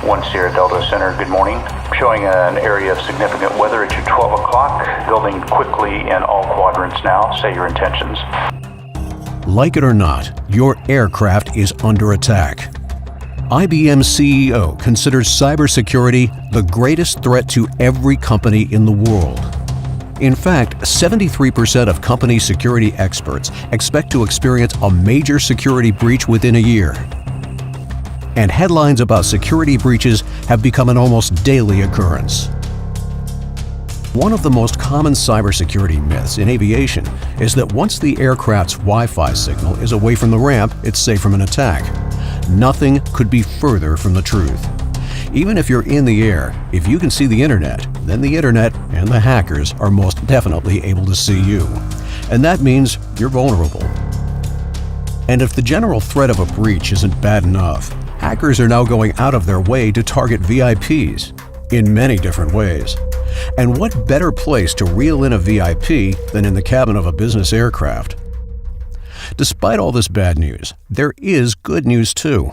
1 Sierra Delta Center, good morning. Showing an area of significant weather at your 12 o'clock. Building quickly in all quadrants now. Say your intentions. Like it or not, your aircraft is under attack. IBM's CEO considers cybersecurity the greatest threat to every company in the world. In fact, 73% of company security experts expect to experience a major security breach within a year. And headlines about security breaches have become an almost daily occurrence. One of the most common cybersecurity myths in aviation is that once the aircraft's Wi-Fi signal is away from the ramp, it's safe from an attack. Nothing could be further from the truth. Even if you're in the air, if you can see the internet, then the internet and the hackers are most definitely able to see you. And that means you're vulnerable. And if the general threat of a breach isn't bad enough, hackers are now going out of their way to target VIPs in many different ways. And what better place to reel in a VIP than in the cabin of a business aircraft? Despite all this bad news, there is good news too.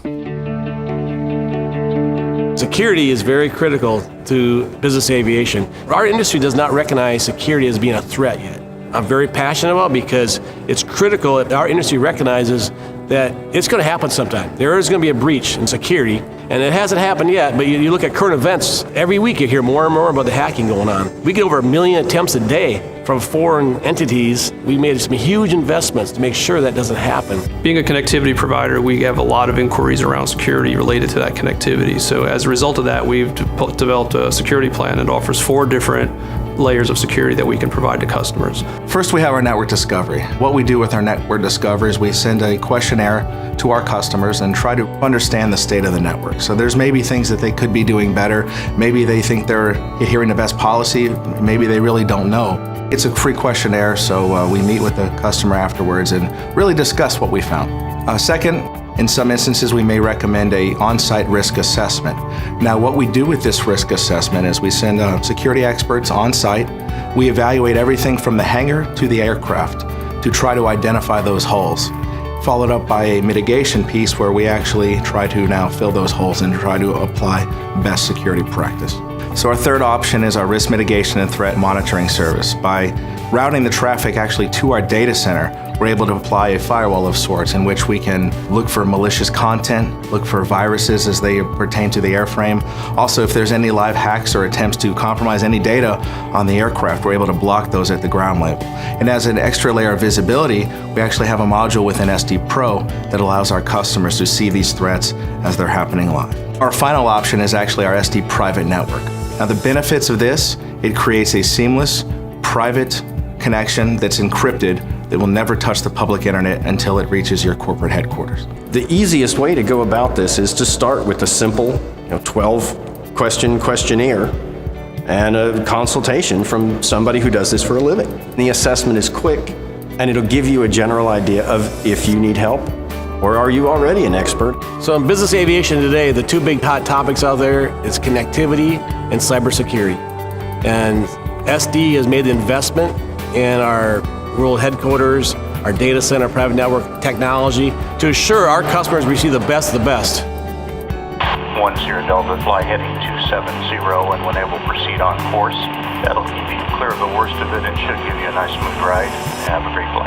Security is very critical to business aviation. Our industry does not recognize security as being a threat yet. I'm very passionate about it because it's critical that our industry recognizes that it's going to happen sometime. There is going to be a breach in security, and it hasn't happened yet, but you look at current events, every week you hear more and more about the hacking going on. We get over 1 million attempts a day from foreign entities. We made some huge investments to make sure that doesn't happen. Being a connectivity provider, we have a lot of inquiries around security related to that connectivity. So as a result of that, we've developed a security plan that offers 4 different layers of security that we can provide to customers. First, we have our network discovery. What we do with our network discovery is we send a questionnaire to our customers and try to understand the state of the network. So there's maybe things that they could be doing better. Maybe they think they're adhering to best policy. Maybe they really don't know. It's a free questionnaire, so we meet with the customer afterwards and really discuss what we found. Second, in some instances, we may recommend an on-site risk assessment. Now, what we do with this risk assessment is we send security experts on-site. We evaluate everything from the hangar to the aircraft to try to identify those holes, followed up by a mitigation piece where we actually try to now fill those holes and try to apply best security practice. So our third option is our risk mitigation and threat monitoring service. By routing the traffic actually to our data center, we're able to apply a firewall of sorts in which we can look for malicious content, look for viruses as they pertain to the airframe. Also, if there's any live hacks or attempts to compromise any data on the aircraft, we're able to block those at the ground level. And as an extra layer of visibility, we actually have a module within SD Pro that allows our customers to see these threats as they're happening live. Our final option is actually our SD Private Network. Now, the benefits of this, it creates a seamless, private connection that's encrypted that will never touch the public internet until it reaches your corporate headquarters. The easiest way to go about this is to start with a simple 12-question questionnaire and a consultation from somebody who does this for a living. The assessment is quick, and it'll give you a general idea of if you need help or are you already an expert. So in business aviation today, the 2 big hot topics out there is connectivity and cybersecurity. And SD has made the investment in our world headquarters, our data center, private network technology to assure our customers receive the best of the best. 1 Sierra Delta, fly heading 270, and when able, proceed on course. That'll keep you clear of the worst of it and should give you a nice smooth ride. Have a great flight.